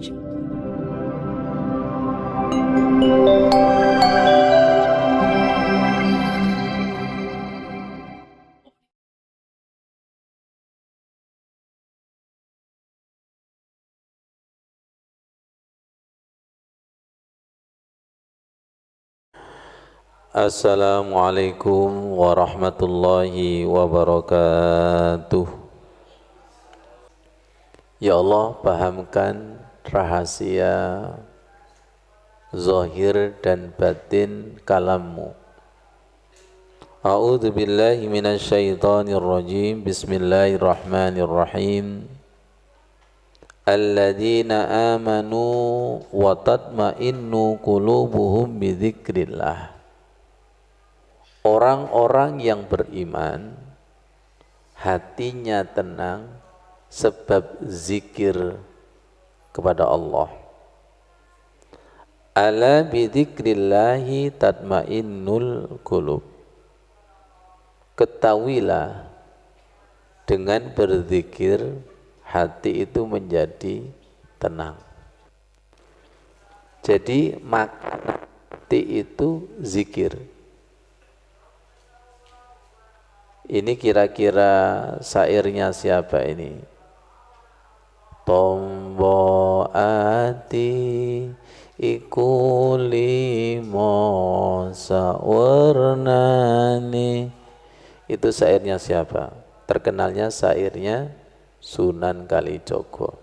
Assalamualaikum warahmatullahi wabarakatuh. Ya Allah, pahamkan rahasia zahir dan batin kalammu. A'udzu billahi minasyaitonir rajim. Bismillahirrahmanirrahim. Alladzina amanu wa tatma'innu qulubuhum bidzikrillah. Orang-orang yang beriman hatinya tenang sebab zikir kepada Allah. Ala bidzikrillahi tatmainnul qulub. Ketahuilah dengan berzikir hati itu menjadi tenang. Jadi maka hati itu zikir. Ini kira-kira syairnya siapa ini? Tombo ati iku limo sawarnane. Itu syairnya siapa? Terkenalnya syairnya Sunan Kalijogo.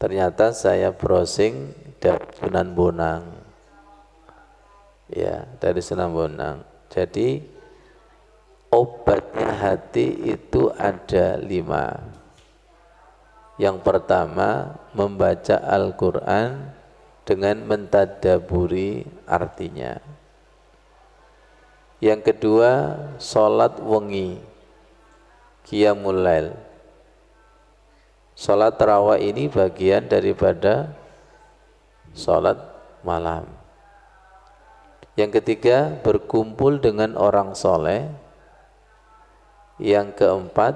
Ternyata saya browsing dari Sunan Bonang. Ya, dari Sunan Bonang. Jadi obatnya hati itu ada 5. Yang pertama, membaca Al-Quran dengan mentadaburi artinya. Yang kedua, sholat wengi, qiyamul lail. Sholat tarawih ini bagian daripada sholat malam. Yang ketiga, berkumpul dengan orang soleh. Yang keempat,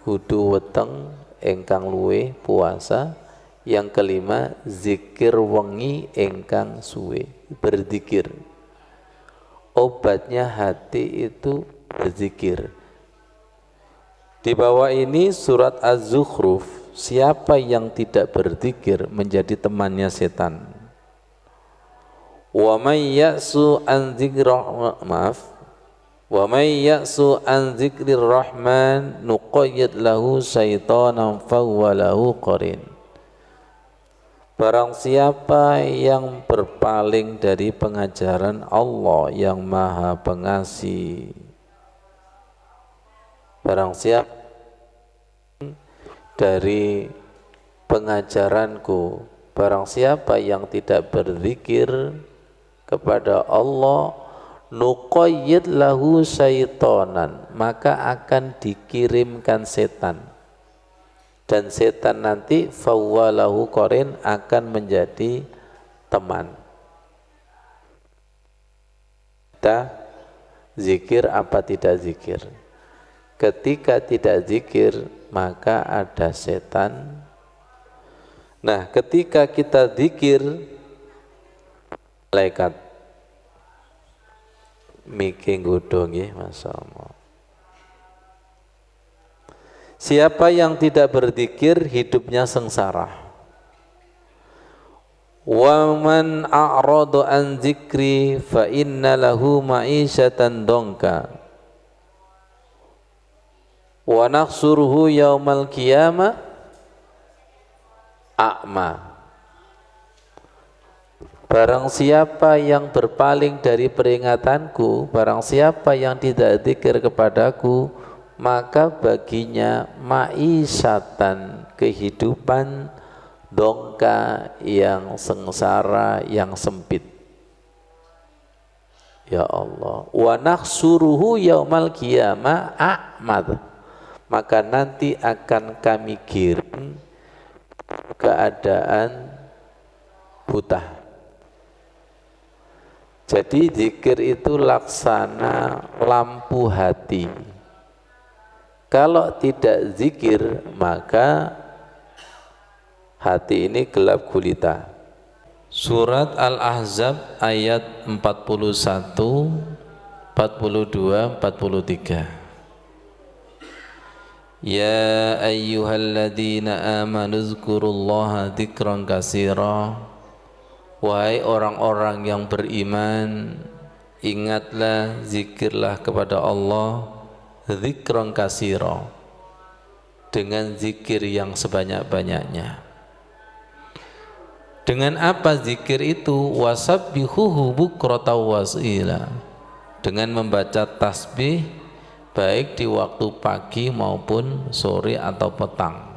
kudu weteng engkang luwe puasa. Yang kelima, zikir wengi engkang suwe, berzikir. Obatnya hati itu berzikir. Di bawah ini surat Az-Zukhruf, siapa yang tidak berzikir menjadi temannya setan. Wa may ya'su an Wa may ya'su an dzikrir rahman nuqayyid lahu syaitanan fahuwa lahu qarin. Barang siapa yang berpaling dari pengajaran Allah yang Maha Pengasih, barang siapa dari pengajaranku, barang siapa yang tidak berzikir kepada Allah, nuqayyid lahu syaitonan, maka akan dikirimkan setan, dan setan nanti fawwalahu qarin, akan menjadi teman. Kita zikir apa tidak zikir? Ketika tidak zikir maka ada setan. Nah, ketika kita zikir, malaikat miki nggodho nggih, masyaallah. Siapa yang tidak berzikir hidupnya sengsara. Wa man a'rada an dzikri fa inna lahu ma'isyatan dongka wa nahsuruhu yaumal qiyamah a'ma. Barang siapa yang berpaling dari peringatanku, barang siapa yang tidak zikir kepadaku, maka baginya ma'isyatan, kehidupan, dongka, yang sengsara, yang sempit. Ya Allah. Wa nahsuruhu yaumal qiyamah a'mad. Maka nanti akan kami kirim keadaan buta. Jadi zikir itu laksana lampu hati. Kalau tidak zikir maka Hati ini gelap gulita. Surat Al-Ahzab ayat 41, 42, 43. Ya ayyuhalladzina amanu dzkurullaha dzikran katsira. Wahai orang-orang yang beriman, ingatlah, zikirlah kepada Allah dzikran katsira, dengan zikir yang sebanyak-banyaknya. Dengan apa zikir itu? Wasabbihuhu bukrata wasila, dengan membaca tasbih baik di waktu pagi maupun sore atau petang.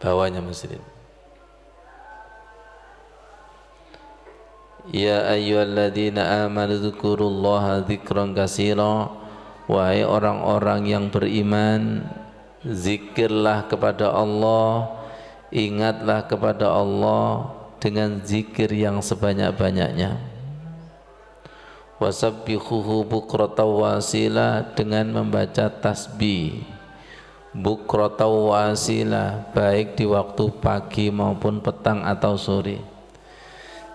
Bawahnya muslim. Ya ayyuhalladzina amanu dzkurullaha dzikran katsira. Wahai orang-orang yang beriman, zikirlah kepada Allah, ingatlah kepada Allah dengan zikir yang sebanyak-banyaknya. Wasabbihuhu bukrata wasila, dengan membaca tasbih bukrata wasila baik di waktu pagi maupun petang atau sore.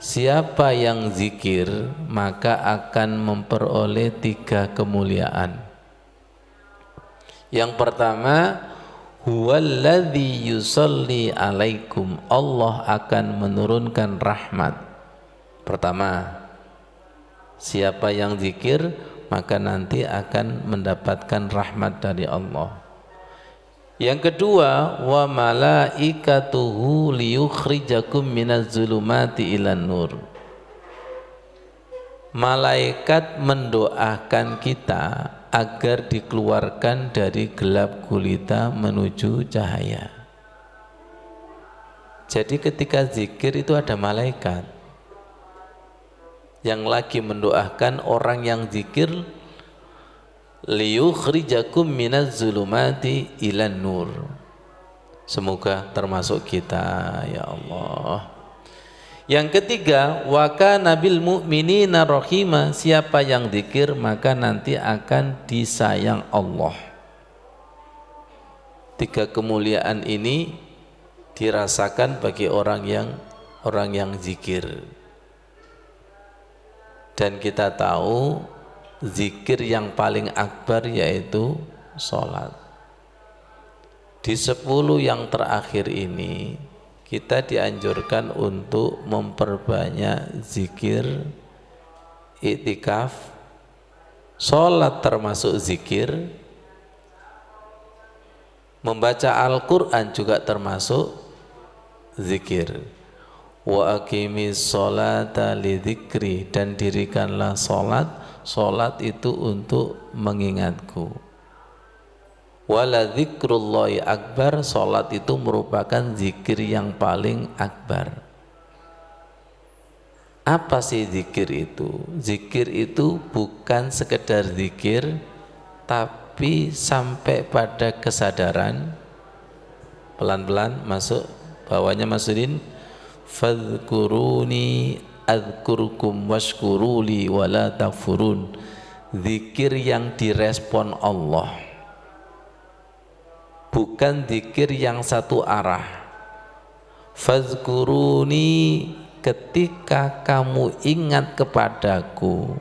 Siapa yang zikir maka akan memperoleh 3 kemuliaan. Yang pertama, huwallazi yusalli alaikum, Allah akan menurunkan rahmat. Pertama, siapa yang zikir maka nanti akan mendapatkan rahmat dari Allah. Yang kedua, wa malaikatuhu liyukhrijakum minaz zulumati ilan nur. Malaikat mendoakan kita agar dikeluarkan dari gelap gulita menuju cahaya. Jadi ketika zikir itu ada malaikat yang lagi mendoakan orang yang zikir, liyukhrijakum minaz zulumati ilan nur. Semoga termasuk kita ya Allah. Yang ketiga, wa kana bil mu'minina rahima, siapa yang zikir maka nanti akan disayang Allah. 3 kemuliaan ini dirasakan bagi orang yang zikir. Dan kita tahu zikir yang paling akbar yaitu sholat. Di 10 yang terakhir ini kita dianjurkan untuk memperbanyak zikir, iktikaf, sholat termasuk zikir, membaca Al-Quran juga termasuk zikir. Wa aqimis sholata lidzikri, dan dirikanlah sholat itu untuk mengingatku. Wala dzikrullahi akbar, sholat itu merupakan zikir yang paling akbar. Apa sih zikir itu? Zikir itu bukan sekedar zikir, tapi sampai pada kesadaran. Pelan-pelan masuk, bawahnya masukin fadhkuruni adzkurkum washkuruli wala takfurun. Zikir yang direspon Allah, bukan zikir yang satu arah. Fadhkuruni, ketika kamu ingat kepadaku.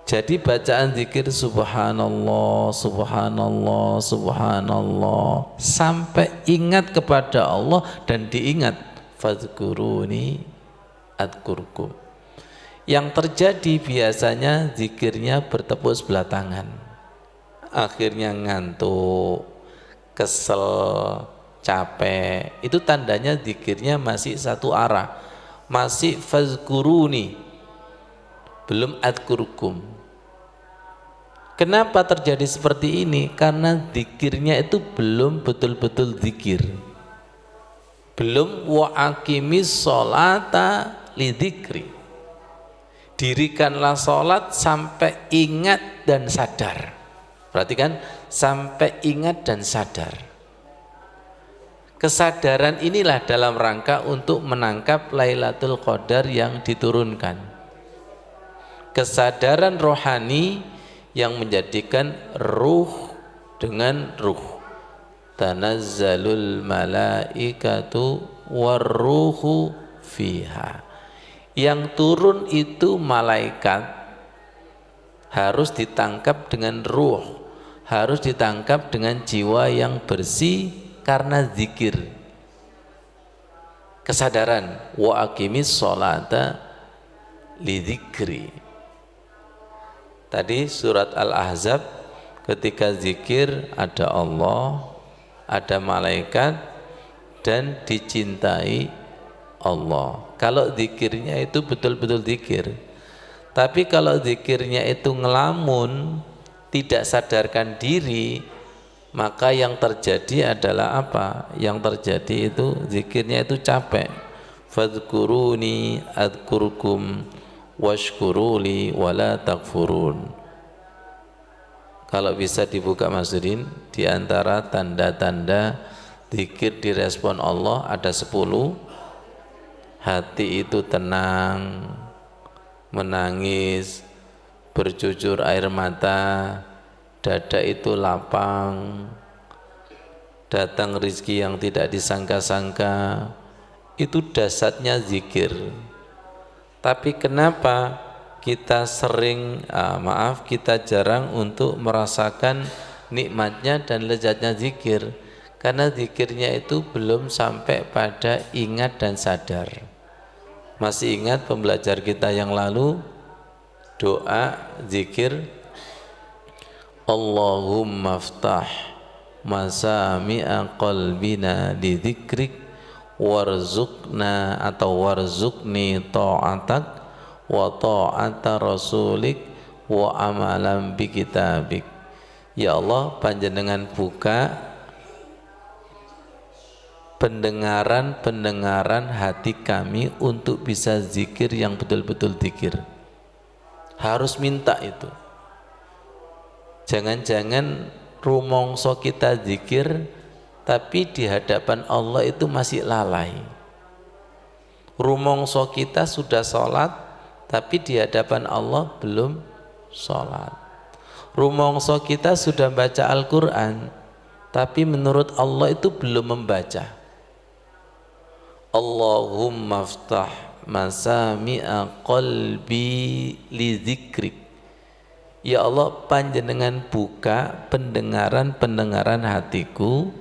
Jadi bacaan zikir subhanallah, subhanallah, subhanallah sampai ingat kepada Allah dan diingat fadhkuruni adzkurkum. Yang terjadi biasanya zikirnya bertepuk sebelah tangan, akhirnya ngantuk, kesel, capek. Itu tandanya zikirnya masih satu arah, masih fadhkuruni, belum adzkurkum. Kenapa terjadi seperti ini? Karena zikirnya itu belum betul-betul zikir, belum wa aqimis sholata lidzikri. Dirikanlah sholat sampai ingat dan sadar. Perhatikan, sampai ingat dan sadar. Kesadaran inilah dalam rangka untuk menangkap Lailatul Qadar yang diturunkan. Kesadaran rohani yang menjadikan ruh dengan ruh. Tanazzalul malaikatu warruhu fiha. Yang turun itu malaikat, harus ditangkap dengan ruh, harus ditangkap dengan jiwa yang bersih karena zikir. Kesadaran, wa aqimis sholata lidzikri. Tadi surat Al-Ahzab ketika zikir ada Allah, ada malaikat, dan dicintai Allah. Kalau zikirnya itu betul-betul zikir. Tapi kalau zikirnya itu ngelamun, tidak sadarkan diri, maka yang terjadi adalah apa? Yang terjadi itu zikirnya itu capek. Fadhkuruni adkurkum washkuruli wala takfurun. Kalau bisa dibuka Mas Udin, di antara tanda-tanda zikir direspon Allah ada 10. Hati itu tenang, menangis, bercucur air mata, dada itu lapang, datang rizki yang tidak disangka-sangka. Itu dasarnya zikir. Tapi kenapa kita sering, kita jarang untuk merasakan nikmatnya dan lezatnya zikir? Karena zikirnya itu belum sampai pada ingat dan sadar. Masih ingat pembelajar kita yang lalu, doa zikir, Allahumma ftah masami'a qalbina li dzikrik warzuqna atau warzuqni ta'atak wa ta'ata rasulik wa amalan bi kitabik. Ya Allah, panjenengan buka pendengaran hati kami untuk bisa zikir yang betul-betul zikir. Harus minta itu. Jangan-jangan rumongso kita zikir tapi di hadapan Allah itu masih lalai. Rumongso kita sudah sholat tapi di hadapan Allah belum sholat. Rumongso kita sudah baca Al-Quran tapi menurut Allah itu belum membaca. Allahumma ftah masami'a qalbi li dzikrik. Ya Allah, panjenengan buka pendengaran hatiku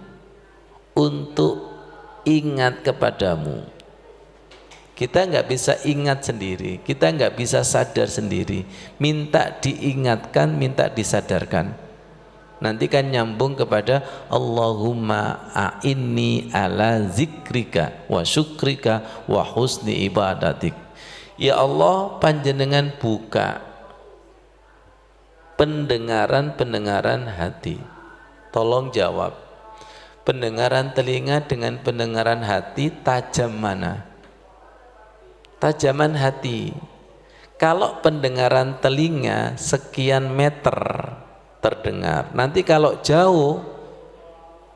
untuk ingat kepadamu. Kita nggak bisa ingat sendiri, kita nggak bisa sadar sendiri. Minta diingatkan, minta disadarkan. Nanti kan nyambung kepada Allahumma a'inni ala zikrika wa syukrika wa husni ibadatik. Ya Allah, panjenengan buka pendengaran hati. Tolong jawab, pendengaran telinga dengan pendengaran hati tajam mana? Tajaman hati. Kalau pendengaran telinga sekian meter terdengar, nanti kalau jauh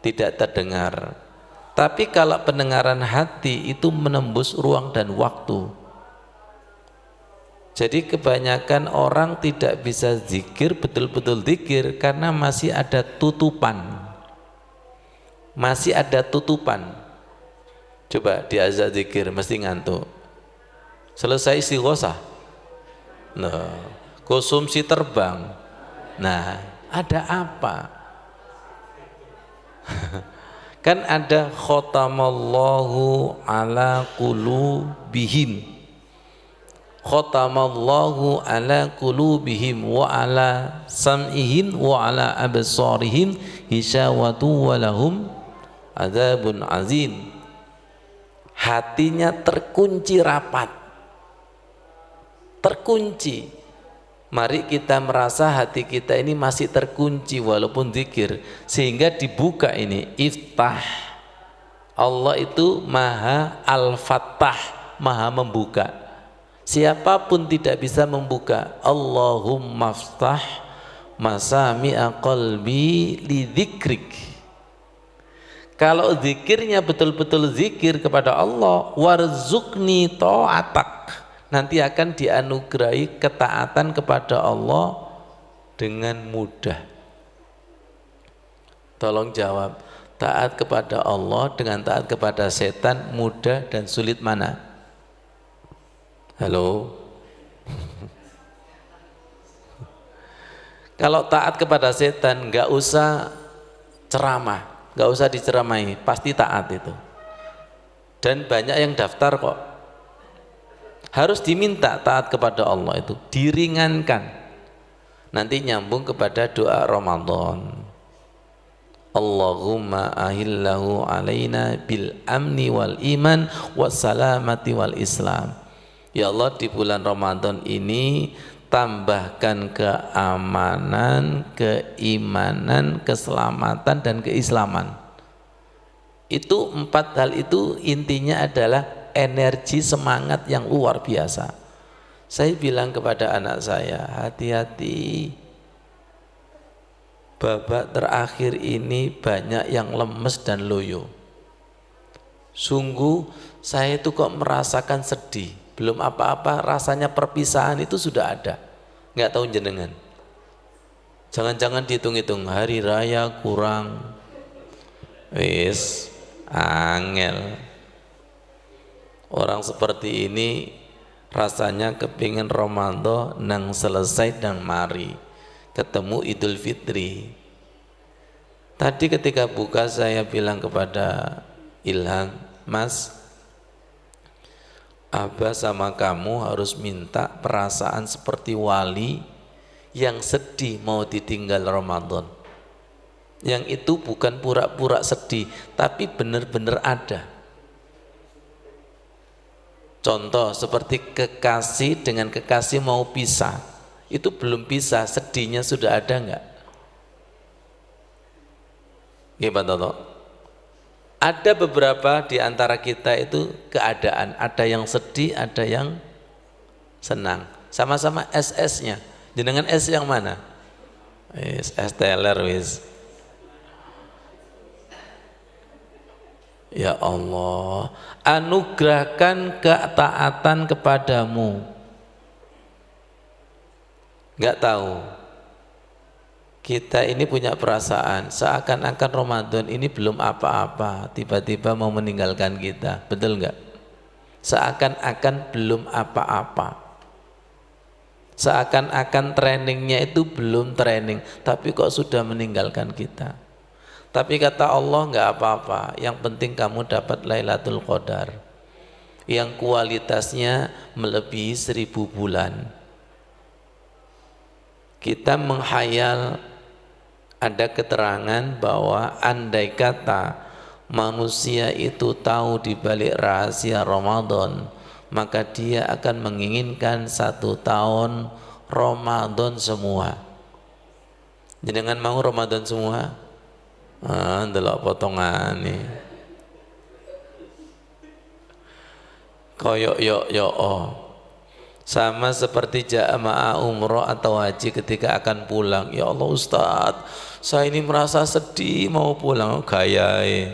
tidak terdengar. Tapi kalau pendengaran hati itu menembus ruang dan waktu. Jadi kebanyakan orang tidak bisa zikir, betul-betul zikir, karena masih ada tutupan. Masih ada tutupan. Coba diajak zikir mesti ngantuk. Selesai istighosah, nah, konsumsi terbang. Nah, ada apa? Kan ada khotamallahu ala qulubihim, khotamallahu ala qulubihim wa ala sam'ihim wa ala absarihim hisyawatu wa lahum adzabun azim. Hatinya terkunci rapat, terkunci. Mari kita merasa hati kita ini masih terkunci walaupun zikir, sehingga dibuka ini iftah. Allah itu maha al-fattah, maha membuka. Siapapun tidak bisa membuka. Allahumma ftah masami'a qalbi li dzikrik. Kalau zikirnya betul-betul zikir kepada Allah, warzuqni ta'atak, nanti akan dianugerahi ketaatan kepada Allah dengan mudah. Tolong jawab, taat kepada Allah dengan taat kepada setan mudah dan sulit mana? Halo? Kalau taat kepada setan nggak usah ceramah, nggak usah diceramahi, pasti taat itu. Dan banyak yang daftar kok. Harus diminta taat kepada Allah itu, diringankan. Nanti nyambung kepada doa Ramadan. Allahumma ahillahu alaina bil amni wal iman wassalamati wal islam. Ya Allah, di bulan Ramadan ini tambahkan keamanan, keimanan, keselamatan dan keislaman. Itu 4 hal itu intinya adalah energi semangat yang luar biasa. Saya bilang kepada anak saya, hati-hati. Babak terakhir ini banyak yang lemes dan loyo. Sungguh saya itu kok merasakan sedih. Belum apa-apa rasanya perpisahan itu sudah ada. Nggak tahu jenengan. Jangan-jangan dihitung-hitung hari raya kurang. Wis angel. Orang seperti ini rasanya kepingin Ramadan nang selesai dan mari ketemu Idul Fitri. Tadi ketika buka saya bilang kepada Ilham, Mas, Abah sama kamu harus minta perasaan seperti wali yang sedih mau ditinggal Ramadan. Yang itu bukan pura-pura sedih, tapi benar-benar ada. Contoh seperti kekasih dengan kekasih mau pisah, itu belum pisah, sedihnya sudah ada enggak? Gimana? Ada beberapa di antara kita itu keadaan, ada yang sedih, ada yang senang. Sama-sama SS-nya. Jenengan S yang mana? S teler wis. Ya Allah, anugerahkan ketaatan kepadamu. Enggak tahu. Kita ini punya perasaan seakan-akan Ramadan ini belum apa-apa, tiba-tiba mau meninggalkan kita, betul enggak? Seakan-akan belum apa-apa, seakan-akan trainingnya itu belum training, tapi kok sudah meninggalkan kita. Tapi kata Allah enggak apa-apa, yang penting kamu dapat Lailatul Qadar yang kualitasnya melebihi 1000 bulan. Kita menghayal, ada keterangan bahwa andai kata manusia itu tahu di balik rahasia Ramadan, maka dia akan menginginkan 1 tahun Ramadan semua. Jangan mau Ramadan semua? Ndelok potongan nih. Koyok yo sama seperti jamaah umroh atau haji ketika akan pulang. Ya Allah Ustadz, saya ini merasa sedih mau pulang. Gaya.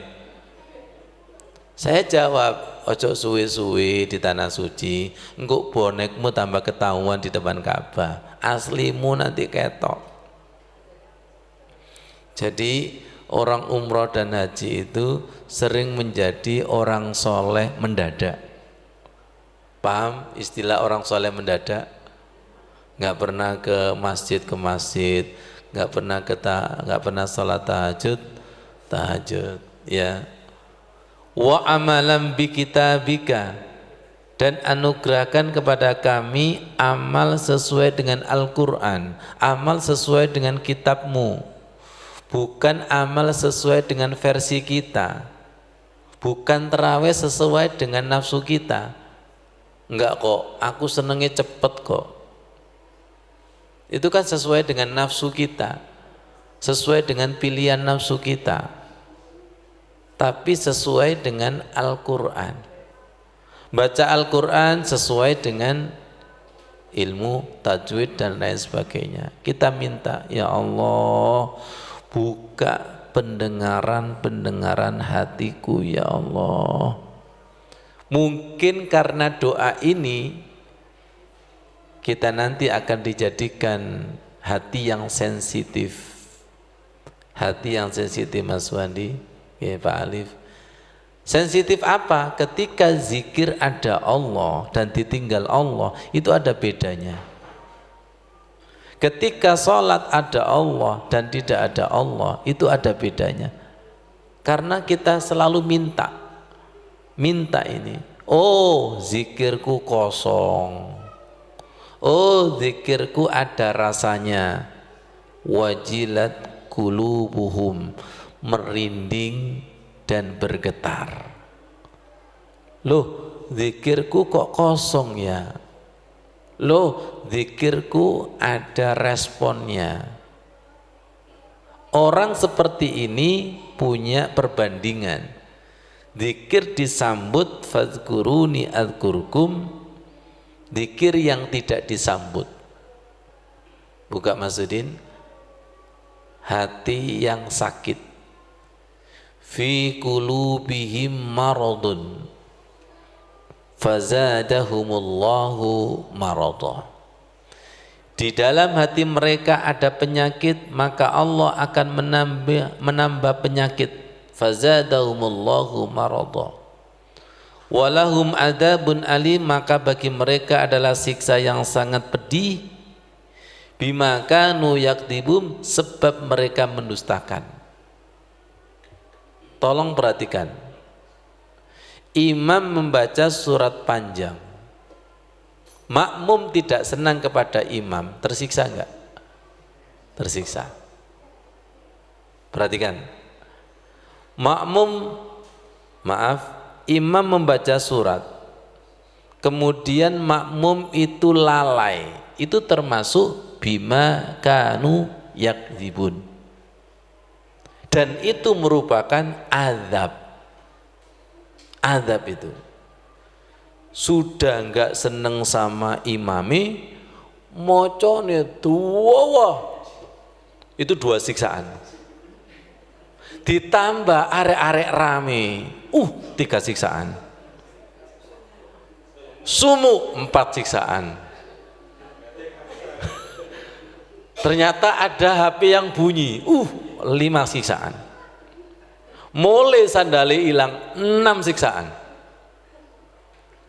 Saya jawab, ojo suwe-suwe di tanah suci, engkau bonekmu tambah ketahuan di depan Ka'bah, aslimu nanti ketok. Jadi orang umroh dan haji itu sering menjadi orang soleh mendadak. Paham istilah orang soleh mendadak? Nggak pernah ke masjid, nggak pernah sholat tahajud, ya. Wa amalan bi kitabika, dan anugerahkan kepada kami amal sesuai dengan Al-Quran, amal sesuai dengan kitabmu, bukan amal sesuai dengan versi kita, bukan terawih sesuai dengan nafsu kita. Enggak kok, aku senengnya cepet kok. Itu kan sesuai dengan nafsu kita, sesuai dengan pilihan nafsu kita, tapi sesuai dengan Al-Quran. Baca Al-Quran sesuai dengan ilmu tajwid dan lain sebagainya. Kita minta, ya Allah, buka pendengaran hatiku ya Allah. Mungkin karena doa ini kita nanti akan dijadikan hati yang sensitif, Hati yang sensitif Mas Wandi, ya Pak Alif. Sensitif apa? Ketika zikir ada Allah dan ditinggal Allah, itu ada bedanya. Ketika sholat ada Allah dan tidak ada Allah, itu ada bedanya. Karena kita selalu minta ini. Oh, zikirku kosong. Oh, zikirku ada rasanya. Wajilat qulubuhum, merinding dan bergetar. Loh, zikirku kok kosong ya? Loh, zikirku ada responnya. Orang seperti ini punya perbandingan. Zikir disambut fadzkuruni adzkurkum, zikir yang tidak disambut. Buka Masudin, hati yang sakit. Fi qulubihim maradun fazadahumullahu marada. Di dalam hati mereka ada penyakit, maka Allah akan menambah penyakit. Fazadahumullahu marada. Walahum adzabun alim, maka bagi mereka adalah siksa yang sangat pedih. Bima kanu yakdibum, sebab mereka mendustakan. Tolong perhatikan, imam membaca surat panjang, makmum tidak senang kepada imam, tersiksa enggak? Tersiksa. Perhatikan, imam membaca surat, kemudian makmum itu lalai, itu termasuk bima kanu yakdzibun. Dan itu merupakan azab. Azab itu sudah enggak seneng sama imami, mocone tuwa, itu 2 siksaan. Ditambah arek-arek rame, 3 siksaan. Sumu 4 siksaan. Ternyata ada HP yang bunyi, 5 siksaan. Mulai sandali hilang, 6 siksaan.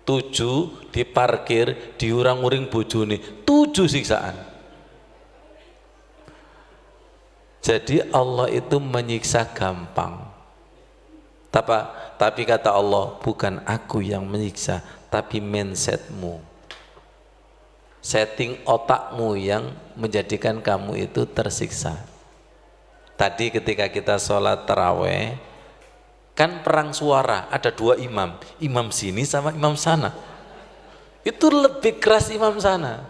7 diparkir, diurang-uring bojone, 7 siksaan. Jadi Allah itu menyiksa gampang. Tapi kata Allah, bukan aku yang menyiksa, tapi mindsetmu, setting otakmu yang menjadikan kamu itu tersiksa. Tadi ketika kita sholat taraweh, kan perang suara, ada 2 imam, imam sini sama imam sana. Itu lebih keras imam sana.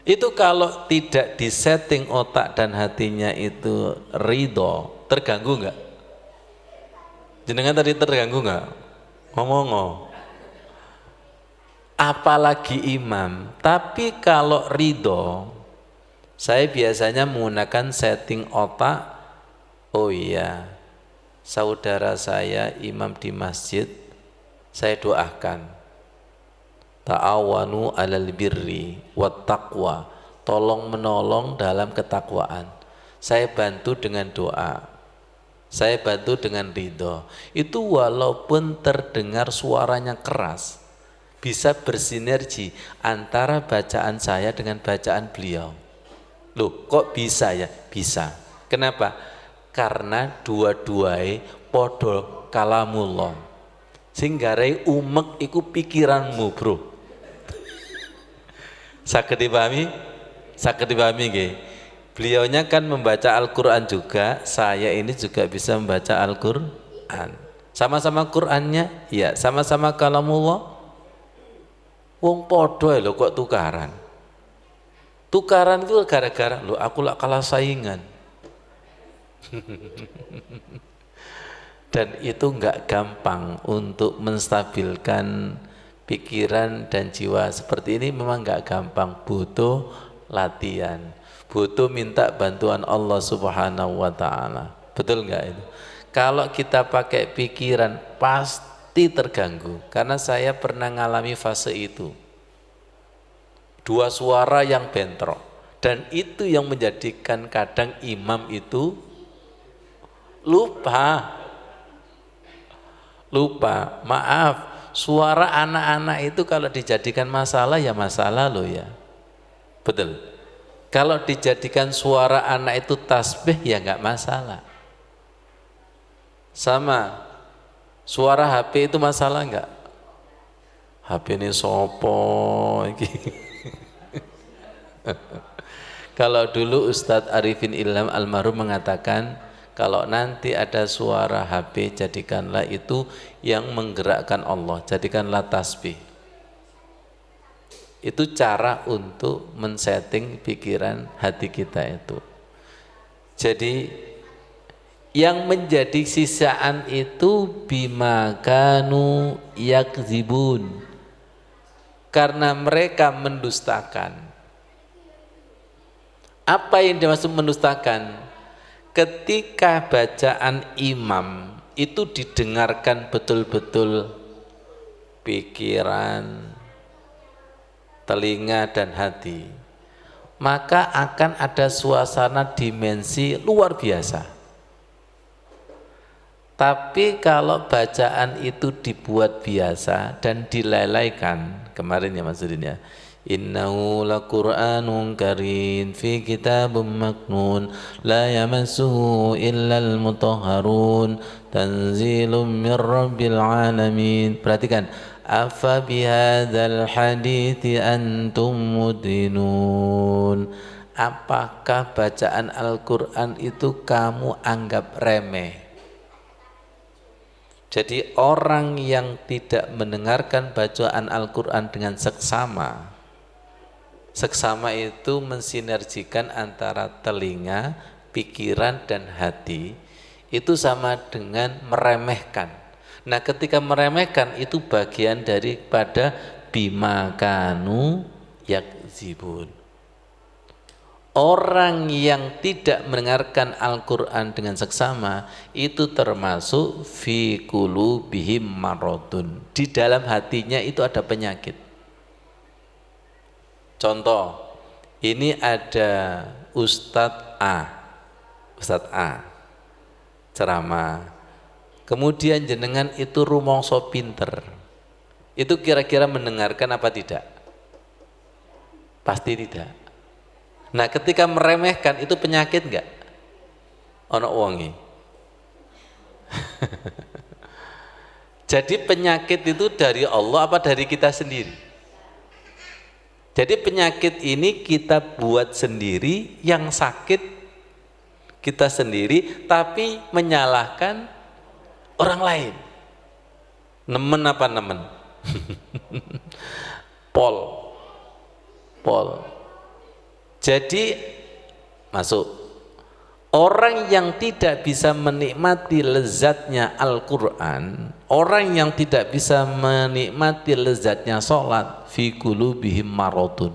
Itu kalau tidak disetting otak dan hatinya itu ridho, terganggu enggak? Jenengan tadi terganggu enggak? Ngomong. Apalagi imam. Tapi kalau ridho, saya biasanya menggunakan setting otak. Oh iya, saudara saya imam di masjid, saya doakan, ta'awanu alal birri wat taqwa, tolong menolong dalam ketakwaan. Saya bantu dengan doa, saya bantu dengan ridho. Itu walaupun terdengar suaranya keras, bisa bersinergi antara bacaan saya dengan bacaan beliau. Loh, kok bisa ya? Bisa. Kenapa? Karena dua-duai podo kalamullah. Sing garai umek iku pikiranmu, bro. Saged dipahami? Saged dipahami nggih? Beliaunya kan membaca Al-Qur'an juga, saya ini juga bisa membaca Al-Qur'an. Sama-sama Qur'annya? Iya, sama-sama kalamullah. Wong podo lho kok tukaran. Tukaran itu gara-gara lo aku lah kalah saingan. Dan itu enggak gampang untuk menstabilkan pikiran dan jiwa seperti ini, memang enggak gampang, butuh latihan, butuh minta bantuan Allah Subhanahu wa taala. Betul enggak itu? Kalau kita pakai pikiran pasti terganggu, karena saya pernah ngalami fase itu. 2 suara yang bentrok, dan itu yang menjadikan kadang imam itu Lupa. Maaf, suara anak-anak itu kalau dijadikan masalah ya masalah loh ya. Betul. Kalau dijadikan suara anak itu tasbih ya nggak masalah. Sama, suara HP itu masalah nggak? HP ini sopo iki. Kalau dulu Ustadz Arifin Ilham almarhum mengatakan, kalau nanti ada suara HP, jadikanlah itu yang menggerakkan Allah, jadikanlah tasbih. Itu cara untuk men-setting pikiran hati kita itu. Jadi yang menjadi sisaan itu bima kanu yakzibun, karena mereka mendustakan. Apa yang dimaksud mendustakan? Ketika bacaan imam itu didengarkan betul-betul pikiran, telinga dan hati, maka akan ada suasana dimensi luar biasa. Tapi kalau bacaan itu dibuat biasa dan dilelaikan, kemarin ya maksudnya, innahu laqur'anun karim fi kitabim maknun la yamassuhu illal mutahharun tanzilum mir rabbil alamin. Perhatikan, afa bihadzal hadithi antum mudinun. Apakah bacaan Al-Qur'an itu kamu anggap remeh? Jadi orang yang tidak mendengarkan bacaan Al-Qur'an dengan seksama itu mensinergikan antara telinga, pikiran dan hati, itu sama dengan meremehkan. Nah, ketika meremehkan itu bagian daripada bima kanu yakzibun. Orang yang tidak mendengarkan Al-Qur'an dengan seksama itu termasuk fi qulubihim maradun. Di dalam hatinya itu ada penyakit. Contoh, ini ada Ustadz A ceramah, kemudian jenengan itu rumangsa pinter, itu kira-kira mendengarkan apa tidak? Pasti tidak. Nah, ketika meremehkan itu penyakit enggak? Ono wonge. Jadi penyakit itu dari Allah apa dari kita sendiri? Jadi penyakit ini kita buat sendiri, yang sakit kita sendiri, tapi menyalahkan orang lain. Nemen apa nemen? Pol. Jadi masuk. Orang yang tidak bisa menikmati lezatnya Al-Quran, orang yang tidak bisa menikmati lezatnya sholat, fi qulubihim maradun.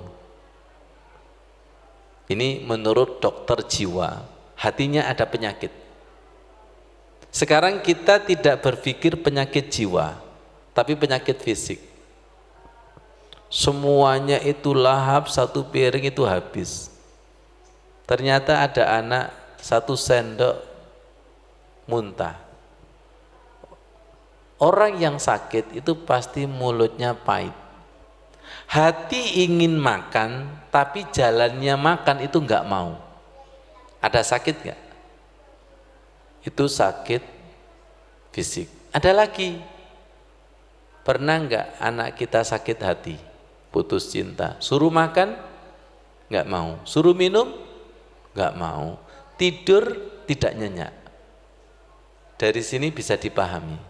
Ini menurut dokter jiwa, hatinya ada penyakit. Sekarang kita tidak berpikir penyakit jiwa, tapi penyakit fisik. Semuanya itu lahap, satu piring itu habis. Ternyata ada anak 1 sendok muntah. Orang yang sakit itu pasti mulutnya pahit. Hati ingin makan, tapi jalannya makan itu enggak mau. Ada sakit enggak? Itu sakit fisik. Ada lagi, pernah enggak anak kita sakit hati, putus cinta, suruh makan enggak mau, suruh minum enggak mau, tidur tidak nyenyak. Dari sini bisa dipahami.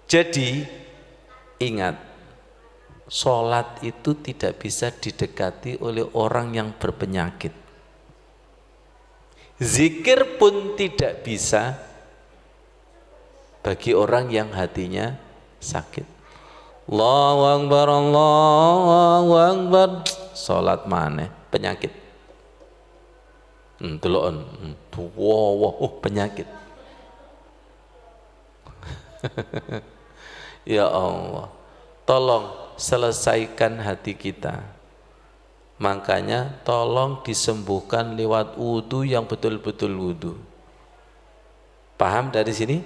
Jadi ingat, sholat itu tidak bisa didekati oleh orang yang berpenyakit. Zikir pun tidak bisa bagi orang yang hatinya sakit. Allahu Akbar, Allahu Akbar, sholat maneh penyakit. Delokon, penyakit. Ya Allah, tolong selesaikan hati kita. Makanya tolong disembuhkan lewat wudu yang betul-betul wudu. Paham dari sini?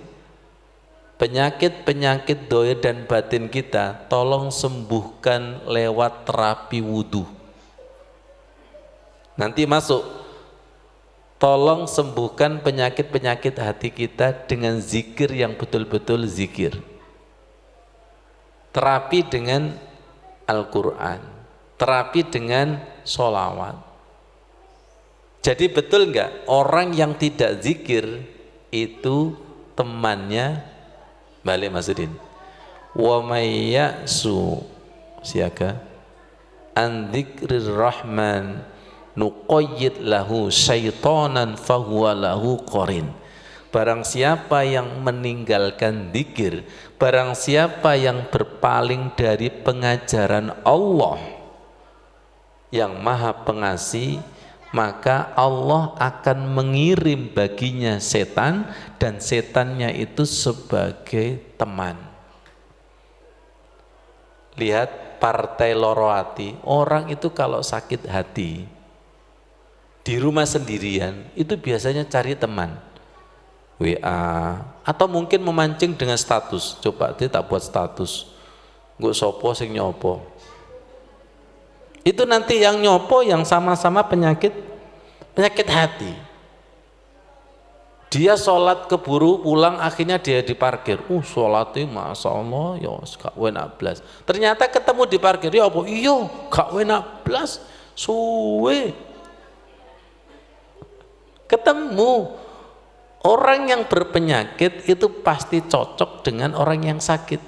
Penyakit-penyakit dohir dan batin kita tolong sembuhkan lewat terapi wudhu. Nanti masuk, tolong sembuhkan penyakit-penyakit hati kita dengan zikir yang betul-betul zikir. Terapi dengan Al-Quran, terapi dengan sholawat. Jadi betul enggak orang yang tidak zikir itu temannya, balik Masudin, wa may ya'su siaga an dzikrir rahman nuqayyid lahu syaitanan fahuwa lahu qarin. Barang siapa yang meninggalkan zikir, barang siapa yang berpaling dari pengajaran Allah yang Maha Pengasih, maka Allah akan mengirim baginya setan, dan setannya itu sebagai teman. Lihat partai loro hati, orang itu kalau sakit hati di rumah sendirian itu biasanya cari teman, WA, atau mungkin memancing dengan status. Coba dia tak buat status, nggak sopo sing nyopo. Itu nanti yang nyopo yang sama-sama penyakit hati. Dia sholat keburu pulang, akhirnya dia diparkir. Sholatnya masya Allah ya gak enak blas. Ternyata ketemu di parkir, ya apa? Iya gak enak blas, suwe. Ketemu orang yang berpenyakit itu pasti cocok dengan orang yang sakit.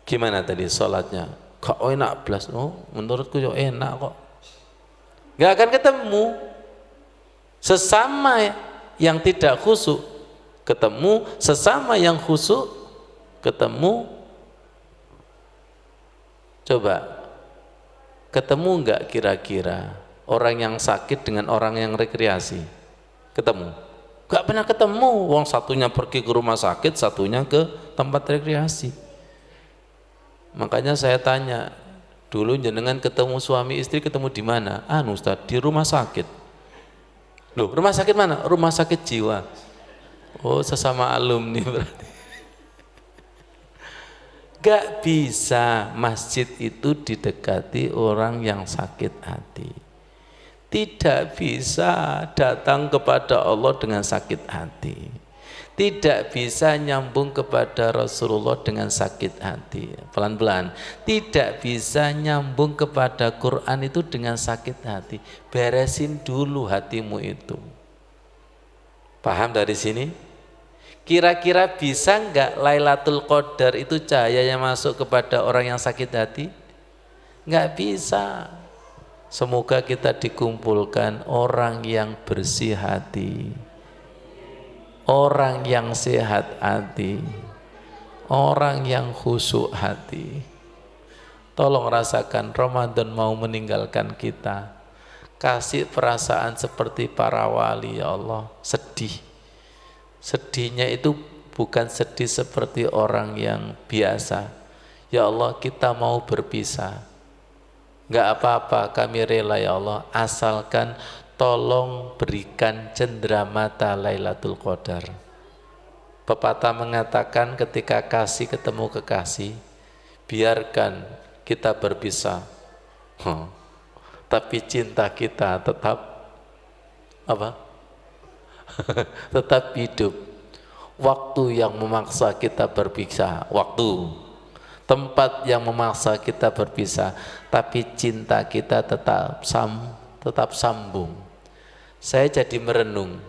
Gimana tadi sholatnya? Gak enak blas. Oh, menurutku ya enak kok. Gak akan ketemu. Sesama yang tidak khusyuk ketemu, sesama yang khusyuk ketemu. Coba ketemu enggak kira-kira orang yang sakit dengan orang yang rekreasi? Ketemu? Enggak pernah ketemu. Wong satunya pergi ke rumah sakit, satunya ke tempat rekreasi. Makanya saya tanya, dulu jenengan ketemu suami istri ketemu di mana? Ustaz, di rumah sakit. Loh, rumah sakit mana? Rumah sakit jiwa. Oh, sesama alumni berarti. Gak bisa masjid itu didekati orang yang sakit hati. Tidak bisa datang kepada Allah dengan sakit hati. Tidak bisa nyambung kepada Rasulullah dengan sakit hati. Pelan-pelan. Tidak bisa nyambung kepada Quran itu dengan sakit hati. Beresin dulu hatimu itu. Paham dari sini? Kira-kira bisa enggak Lailatul Qadar itu cahayanya masuk kepada orang yang sakit hati? Enggak bisa. Semoga kita dikumpulkan orang yang bersih hati, orang yang sehat hati, orang yang khusyuk hati. Tolong rasakan Ramadan mau meninggalkan kita. Kasih perasaan seperti para wali, ya Allah. Sedih. Sedihnya itu bukan sedih seperti orang yang biasa. Ya Allah, kita mau berpisah. Enggak apa-apa, kami rela ya Allah, asalkan tolong berikan cenderamata Lailatul Qadar. Pepatah mengatakan ketika kasih ketemu kekasih, biarkan kita berpisah, tapi cinta kita tetap apa? Tetap hidup. Waktu yang memaksa kita berpisah, tempat yang memaksa kita berpisah, tapi cinta kita tetap sambung. Saya jadi merenung,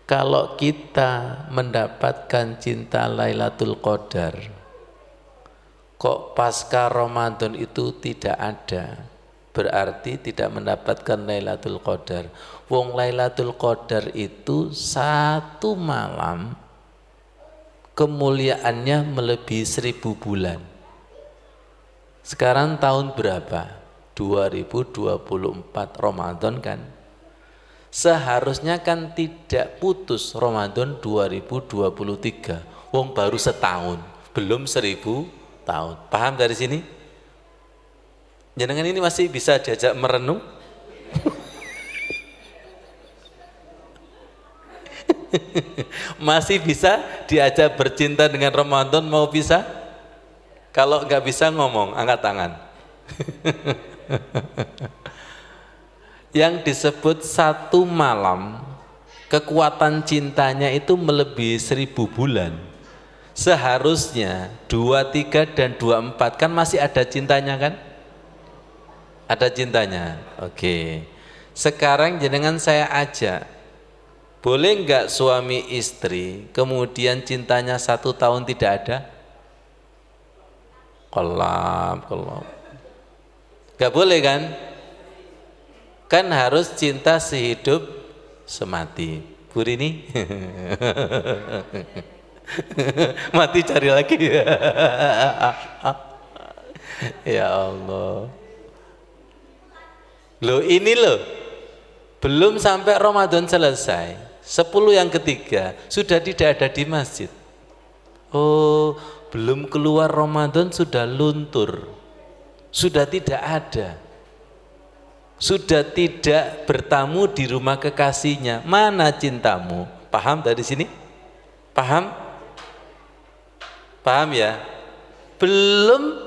kalau kita mendapatkan cinta Lailatul Qadar, kok pasca Ramadan itu tidak ada, berarti tidak mendapatkan Lailatul Qadar. Wong Lailatul Qadar itu satu malam kemuliaannya melebihi 1000 bulan. Sekarang tahun berapa? 2024 Ramadan kan? Seharusnya kan tidak putus Ramadan 2023. Wong baru setahun, belum 1000 tahun. Paham dari sini? Jenengan ini masih bisa diajak merenung? Masih bisa diajak bercinta dengan Ramadan, mau bisa? Kalau nggak bisa ngomong, angkat tangan. Yang disebut satu malam, kekuatan cintanya itu melebihi 1000 bulan. Seharusnya 23 dan 24 kan masih ada cintanya kan? Ada cintanya. Oke. Sekarang jenengan saya ajak, boleh nggak suami istri kemudian cintanya 1 tahun tidak ada? Kolap. Nggak boleh kan? Kan harus cinta sehidup semati. Bu Rini mati cari lagi. Ya Allah. Loh ini loh, belum sampai Ramadan selesai, 10 yang ketiga sudah tidak ada di masjid. Oh, belum keluar Ramadan sudah luntur, sudah tidak ada, sudah tidak bertamu di rumah kekasihnya. Mana cintamu? Paham dari sini? Paham? Paham ya? Belum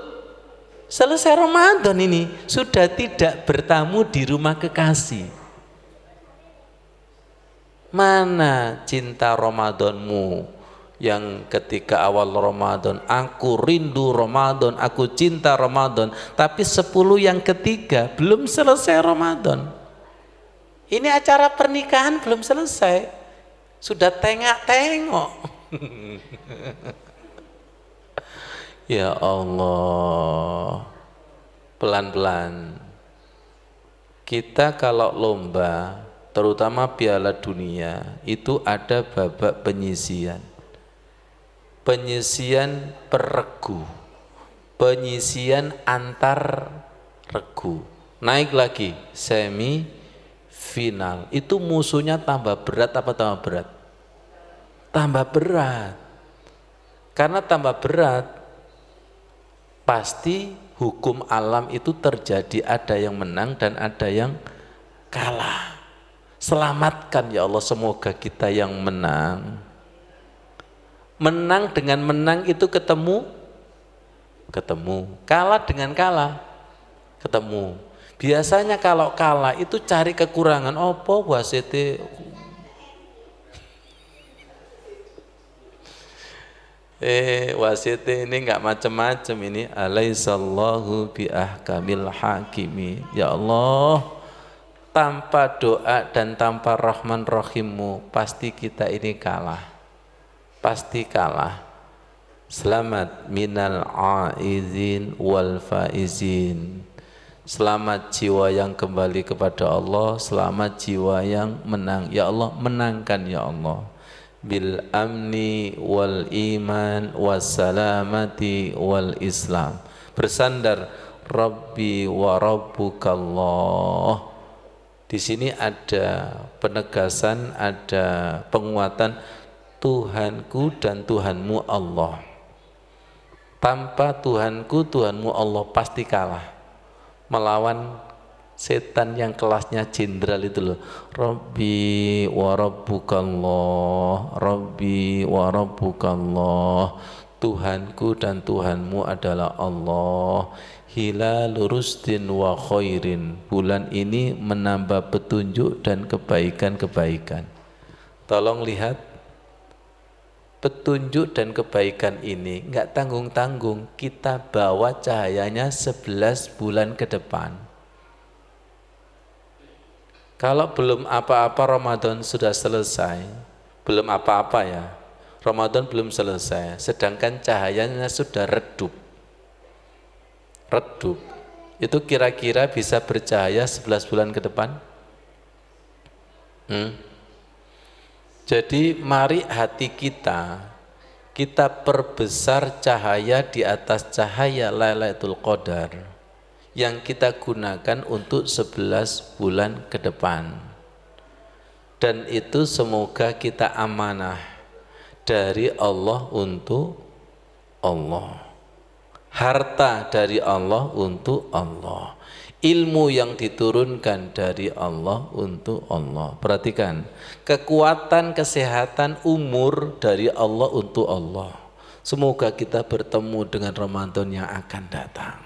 selesai Ramadan ini sudah tidak bertamu di rumah kekasih. Mana cinta Ramadanmu yang ketika awal Ramadan aku rindu Ramadan, aku cinta Ramadan, tapi 10 yang ketiga belum selesai Ramadan. Ini acara pernikahan belum selesai, sudah tengok-tengok. Ya Allah, pelan-pelan. Kita kalau lomba, terutama Piala Dunia, itu ada babak penyisian. Penyisian per regu, penyisian antar regu. Naik lagi, semi final. Itu musuhnya tambah berat apa tambah berat? Tambah berat. Karena tambah berat, pasti hukum alam itu terjadi, ada yang menang dan ada yang kalah. Selamatkan ya Allah, semoga kita yang menang. Menang dengan menang itu ketemu, kalah dengan kalah, ketemu. Biasanya kalau kalah itu cari kekurangan, opo wasite wasit ini enggak macam-macam ini. Alaihissallahu bi ahkamil hakimi. Ya Allah, tanpa doa dan tanpa rahman rahimmu pasti kita ini kalah, pasti kalah. Selamat minal aizin wal faizin. Selamat jiwa yang kembali kepada Allah, selamat jiwa yang menang. Ya Allah, menangkan ya Allah. Bil amni wal iman wassalamati wal islam. Bersandar Rabbi wa Rabbukallah. Di sini ada penegasan, ada penguatan Tuhanku dan Tuhanmu Allah. Tanpa Tuhanku, Tuhanmu Allah pasti kalah melawan setan yang kelasnya jenderal itu loh. Rabbi wa Rabbukallah, Rabbi wa Rabbukallah. Tuhanku dan Tuhanmu adalah Allah. Hilal rusdin wa khairin. Bulan ini menambah petunjuk dan kebaikan-kebaikan. Tolong lihat, petunjuk dan kebaikan ini enggak tanggung-tanggung, kita bawa cahayanya 11 bulan ke depan. Kalau belum apa-apa Ramadan sudah selesai, belum apa-apa ya, Ramadan belum selesai, sedangkan cahayanya sudah redup. Redup, itu kira-kira bisa bercahaya 11 bulan ke depan? Jadi mari hati kita perbesar cahaya di atas cahaya Lailatul Qadar yang kita gunakan untuk 11 bulan ke depan. Dan itu semoga kita amanah dari Allah untuk Allah. Harta dari Allah untuk Allah. ilmu yang diturunkan dari Allah untuk Allah. Perhatikan, kekuatan, kesehatan, umur dari Allah untuk Allah. Semoga kita bertemu dengan Ramadan yang akan datang.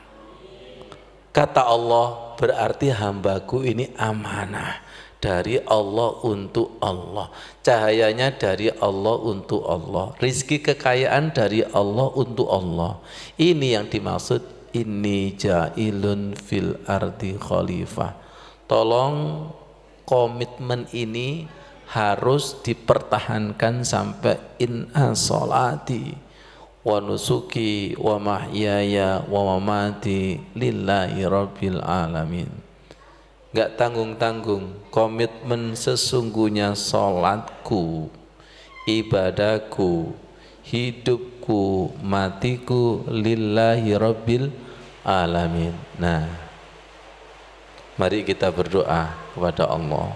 Kata Allah, berarti hambaku ini amanah dari Allah untuk Allah. Cahayanya dari Allah untuk Allah. Rizki kekayaan dari Allah untuk Allah. Ini yang dimaksud inni ja'ilun fil ardi khalifah. Tolong komitmen ini harus dipertahankan sampai inna sholati wa nusuki wa mahyaya wa mamati lillahi rabbil alamin. Gak tanggung-tanggung, komitmen sesungguhnya sholatku, ibadahku, hidupku, matiku lillahi rabbil alamin. Nah, mari kita berdoa kepada Allah.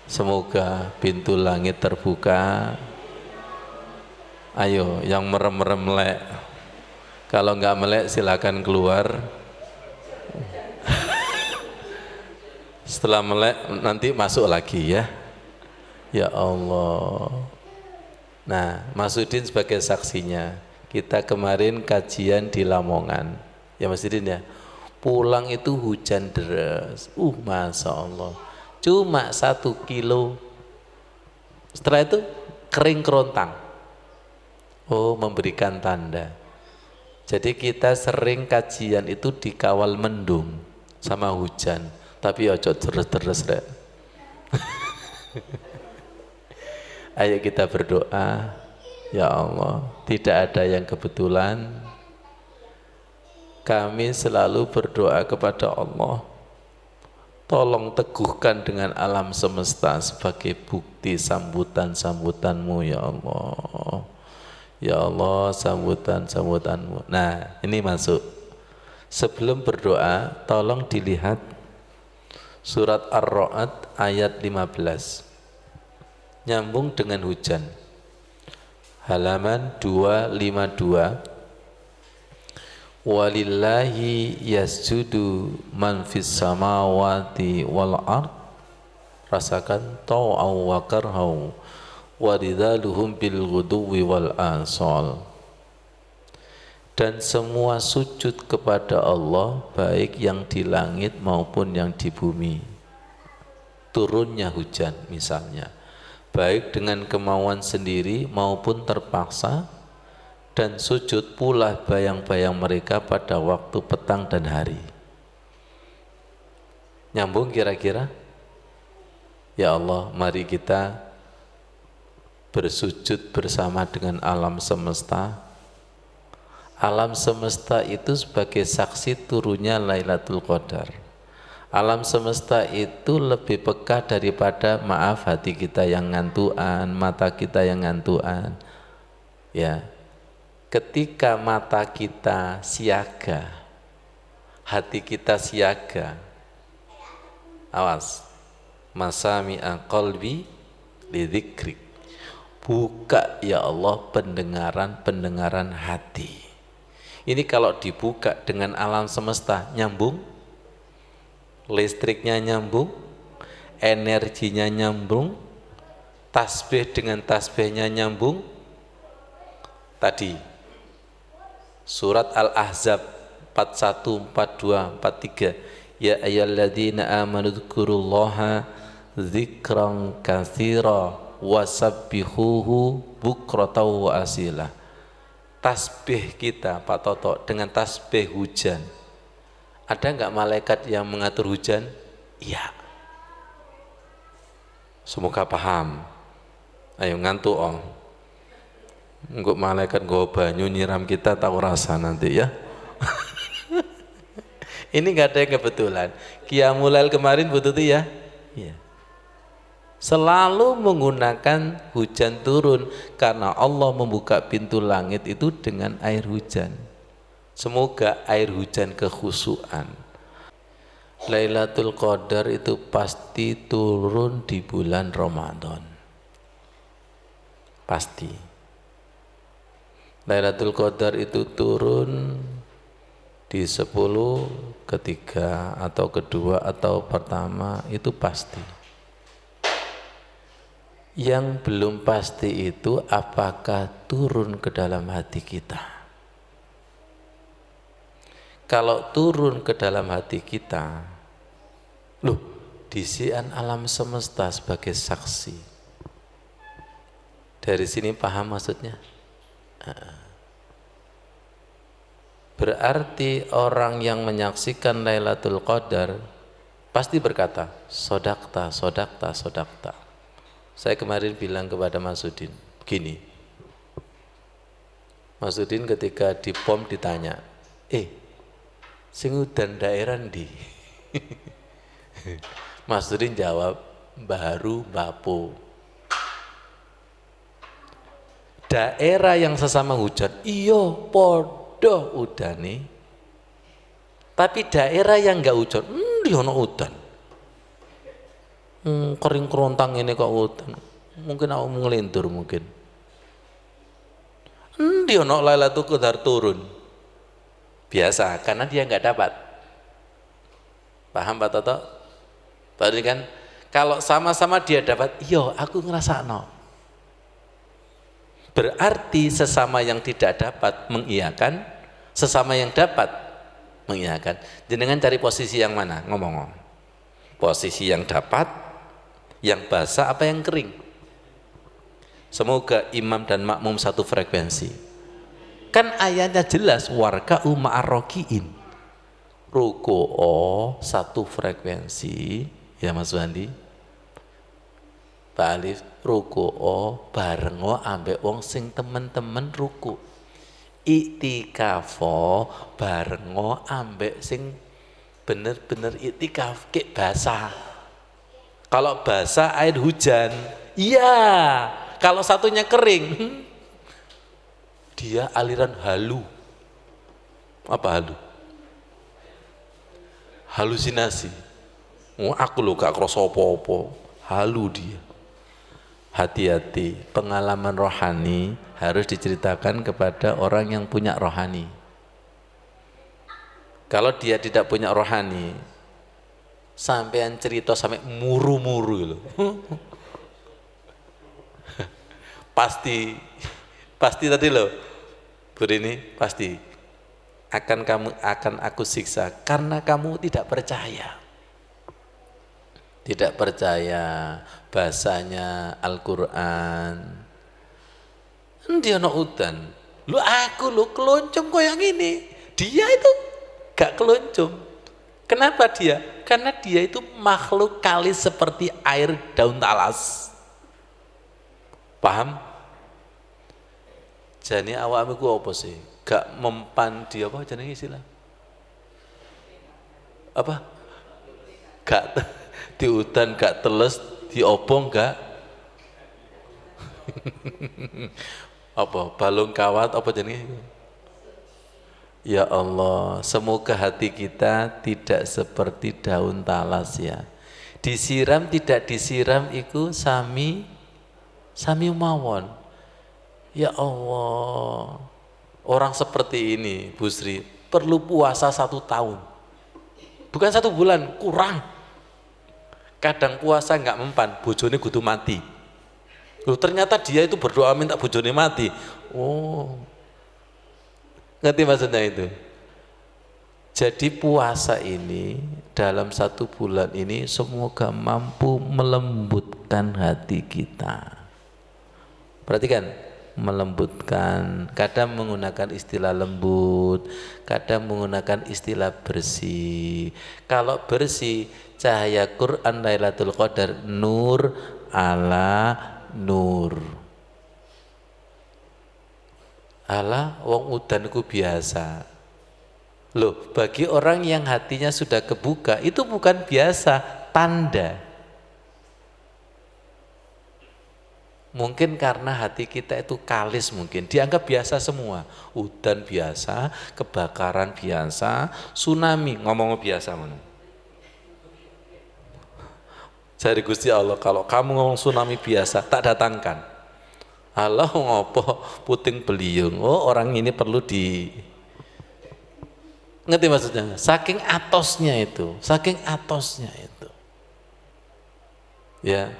Semoga pintu langit terbuka. Ayo yang merem-merem melek. Kalau nggak melek silakan keluar. Setelah melek nanti masuk lagi ya. Ya Allah. Nah, Mas Udin sebagai saksinya, kita kemarin kajian di Lamongan, ya Mas Udin ya. Pulang itu hujan deras, Masya Allah, cuma 1 kilo. Setelah itu kering kerontang. Oh, memberikan tanda. Jadi kita sering kajian itu dikawal mendung sama hujan, tapi ojo terus-terus rek. Ayo kita berdoa, ya Allah, tidak ada yang kebetulan. Kami selalu berdoa kepada Allah, tolong teguhkan dengan alam semesta sebagai bukti sambutan-sambutanmu ya Allah. Ya Allah, sambutan-sambutanmu. Nah, ini masuk. Sebelum berdoa, tolong dilihat surat Ar-Ra'd ayat 15. Nyambung dengan hujan, halaman 252. Walillahi yasjudu man fis samawati wal ard. Rasakan tau'aw wa karhaw wa ridhaluhum bil ghuduwi wal ansal. Dan semua sujud kepada Allah, baik yang di langit maupun yang di bumi. Turunnya hujan misalnya, baik dengan kemauan sendiri maupun terpaksa, dan sujud pula bayang-bayang mereka pada waktu petang dan hari. Nyambung kira-kira? Ya Allah, mari kita bersujud bersama dengan alam semesta. Alam semesta itu sebagai saksi turunnya Lailatul Qadar. Alam semesta itu lebih peka daripada, maaf, hati kita yang ngantuan, mata kita yang ngantuan. Ya, ketika mata kita siaga, hati kita siaga, awas, masami'a qalbi lidzikrik. Buka ya Allah pendengaran hati. Ini kalau dibuka dengan alam semesta, nyambung, listriknya nyambung, energinya nyambung, tasbih dengan tasbihnya nyambung. Tadi surat Al-Ahzab 41, 42, 43, ya ayyuhalladzina amanu dzkurullaha dzikran katsira wasabbihuhu bukratan wa asila. Tasbih kita Pak Toto dengan tasbih hujan, ada enggak malaikat yang mengatur hujan? Iya. Semoga paham. Ayo ngantuk om. Enggak malaikat nggawa banyu nyiram kita, tahu rasa nanti ya. Ini enggak ada yang kebetulan. Qiyamul Lail kemarin Bu Tuti ya? Iya. Selalu menggunakan hujan turun karena Allah membuka pintu langit itu dengan air hujan. Semoga air hujan kekhusyuan. Lailatul Qadar itu pasti turun di bulan Ramadan. Pasti. Lailatul Qadar itu turun di 10 ketiga atau kedua atau pertama itu pasti. Yang belum pasti itu apakah turun ke dalam hati kita. Kalau turun ke dalam hati kita, loh, disian alam semesta sebagai saksi. Dari sini paham maksudnya? Berarti orang yang menyaksikan Lailatul Qadar pasti berkata, sodakta, sodakta, sodakta. Saya kemarin bilang kepada Mas Udin, begini, Mas Udin ketika di POM ditanya, sing udan daerah ndi? Mas Udin jawab, baru Bapo. Daerah yang sesama hujan, iyo podo udane. Tapi daerah yang enggak hujan, di ono udan. Kering kerontang ini kok udan. Mungkin aku ngelintur mungkin. Di ono Lailatul Qadar turun. Biasa, karena dia enggak dapat. Paham Pak Toto? Tadi kan, kalau sama-sama dia dapat, iyo aku ngerasakno. Berarti sesama yang tidak dapat mengiyakan, sesama yang dapat mengiyakan. Jenengan cari posisi yang mana? Ngomong-ngomong. Posisi yang dapat, yang basah apa yang kering? Semoga imam dan makmum satu frekuensi. Kan ayatnya jelas, warka'u ma'arroki'in. Ruku'o satu frekuensi, ya Mas Wandi. Pak Alif, ruku'o barengo ambek wong sing temen-temen ruku. Iktikafo barengo ambek sing bener-bener iktikaf kek basah. Kalau basah air hujan, iya. Kalau satunya kering, dia aliran halu. Apa halu? Halusinasi. Aku lo gak krasa apa-apa. Halu dia. Hati-hati, pengalaman rohani harus diceritakan kepada orang yang punya rohani. Kalau dia tidak punya rohani, sampean cerita sampai muru-muru loh. pasti tadi loh, ini pasti akan aku siksa karena kamu tidak percaya. Tidak percaya bahasanya Al-Quran. Dia no udan. Aku keloncong koyang ini. Dia itu gak keloncong. Kenapa dia? Karena dia itu makhluk kalis seperti air daun talas. Paham? Jadi awakmu ku apa sih? Gak mempan dia apa jenenge istilah? Apa? Gak di udan gak teles, di obong gak apa balung kawat apa jenis. Ya Allah, semoga hati kita tidak seperti daun talas ya. Disiram tidak disiram itu sami mawon. Ya Allah, orang seperti ini Bu Sri perlu puasa 1 tahun, bukan 1 bulan, kurang. Kadang puasa nggak mempan, bojone kudu mati. Loh, ternyata dia itu berdoa minta bojone mati. Oh, ngerti maksudnya itu? Jadi puasa ini dalam 1 bulan ini semoga mampu melembutkan hati kita. Perhatikan, melembutkan. Kadang menggunakan istilah lembut, kadang menggunakan istilah bersih. Kalau bersih, cahaya Quran Lailatul Qadar nur ala nur. Ala wong udan ku biasa. Loh, bagi orang yang hatinya sudah kebuka itu bukan biasa, tanda. Mungkin karena hati kita itu kalis, mungkin dianggap biasa semua. Udan biasa, kebakaran biasa, tsunami ngomong biasa mana? Jadi Gusti Allah, kalau kamu ngomong tsunami biasa, tak datangkan. Allah ngopo puting beliung. Oh, orang ini perlu Ngerti maksudnya? Saking atosnya itu, saking atosnya itu. Ya,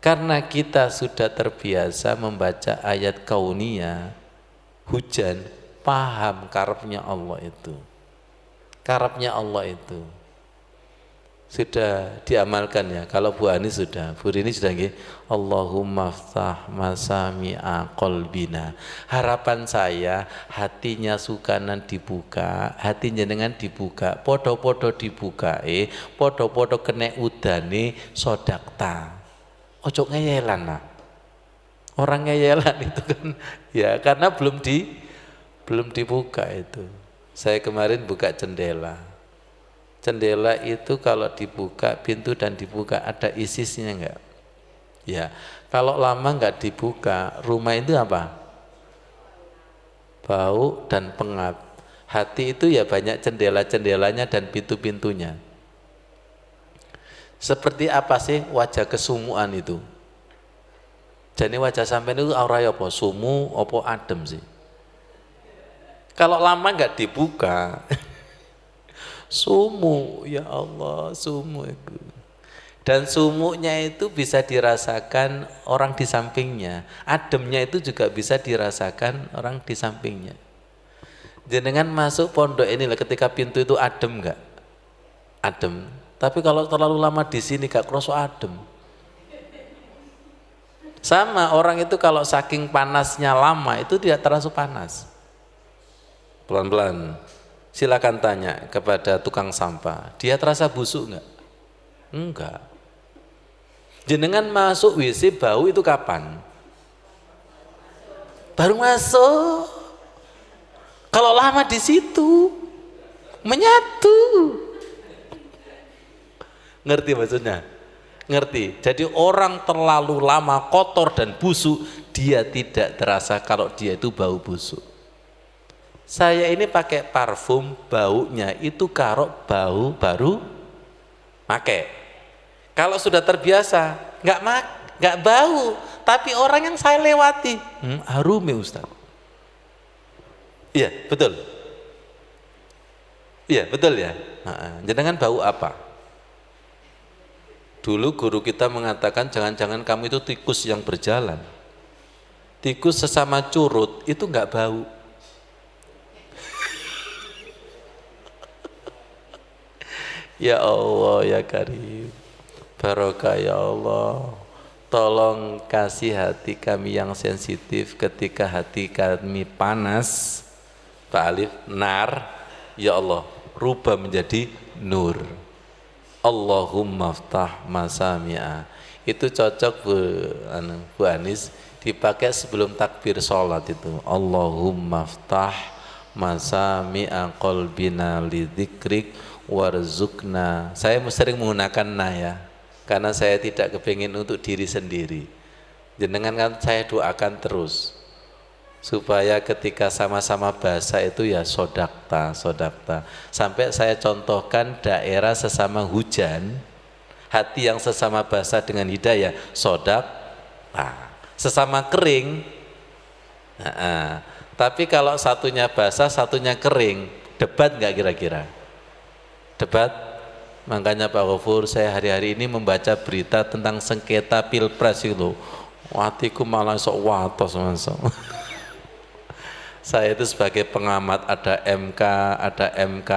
karena kita sudah terbiasa membaca ayat kauniyah, hujan, paham karepnya Allah itu. Karepnya Allah itu sudah diamalkan ya. Kalau Bu Ani sudah, Bu Rini sudah nggih. Allahumma ftah masami'a qalbina. Harapan saya hatinya Sukanan dibuka, hati jenengan dibuka, podo-podo dibuka, podo-podo kena udane sodakta. Ojo ngeyelan lah. Orang ngeyelan itu kan ya karena belum dibuka itu. Saya kemarin buka jendela. Jendela itu kalau dibuka, pintu dan dibuka ada isisnya enggak? Ya, kalau lama enggak dibuka, rumah itu apa? Bau dan pengap. Hati itu ya banyak jendela-jendelanya dan pintu-pintunya. Seperti apa sih wajah kesumuan itu? Jadi wajah sampean itu aura apa? Sumu apa adem sih? Kalau lama enggak dibuka, sumu, ya Allah, sumu itu. Dan sumunya itu bisa dirasakan orang di sampingnya. Ademnya itu juga bisa dirasakan orang di sampingnya. Jenengan masuk pondok ini lah, ketika pintu itu adem enggak? Adem. Tapi kalau terlalu lama di sini gak kerasa adem. Sama orang itu kalau saking panasnya lama itu tidak terasa panas. Pelan-pelan. Silakan tanya kepada tukang sampah, dia terasa busuk enggak? Enggak. Jenengan masuk WC bau itu kapan? Baru masuk. Kalau lama di situ menyatu. Ngerti maksudnya? Ngerti. Jadi orang terlalu lama kotor dan busuk, dia tidak terasa kalau dia itu bau busuk. Saya ini pakai parfum, baunya itu karo bau baru pakai. Kalau sudah terbiasa, nggak bau, tapi orang yang saya lewati, harum ya Ustaz. Iya betul, iya betul ya. Jenengan bau apa? Dulu guru kita mengatakan jangan-jangan kamu itu tikus yang berjalan. Tikus sesama curut itu nggak bau. Ya Allah ya Karim, barokah ya Allah, tolong kasih hati kami yang sensitif ketika hati kami panas, Pak Alif, nar, ya Allah, rubah menjadi nur. Allahumma ftah masami'a. Itu cocok Bu Anis, dipakai sebelum takbir sholat itu. Allahumma ftah masami'a qalbina lidzikrik warzukna. Saya sering menggunakan na ya, karena saya tidak kepingin untuk diri sendiri. Jenengan kan saya doakan terus supaya ketika sama-sama bahasa itu ya sodakta, sodakta. Sampai saya contohkan daerah sesama hujan, hati yang sesama bahasa dengan hidayah, sodakta. Sesama kering, tapi kalau satunya basah, satunya kering, debat nggak kira-kira? Debat. Makanya Pak Ghafur, saya hari-hari ini membaca berita tentang sengketa pilpres itu, hatiku malah sok watos masuk. Saya itu sebagai pengamat, ada MK, ada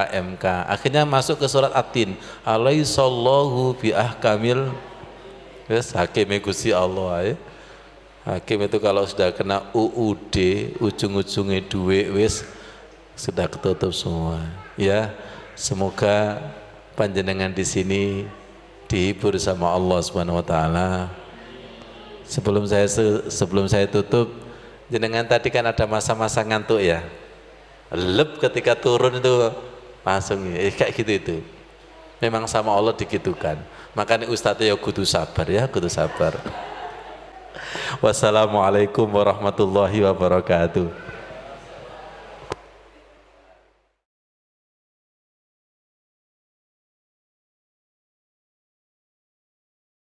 MK, akhirnya masuk ke surat At-Tin, alaihissallahu biahkamil, yes, hakim Gusti Allah ya. Hakim itu kalau sudah kena UUD, ujung-ujungnya duit wis sudah ketutup semua ya. Semoga panjenengan di sini dihibur sama Allah Subhanahu wa taala. Sebelum saya tutup, jenengan tadi kan ada masa-masa ngantuk ya. Lep ketika turun itu langsung kayak gitu itu. Memang sama Allah digitukan. Makanya ustadznya ya kudu sabar ya, kudu sabar. Wassalamualaikum warahmatullahi wabarakatuh.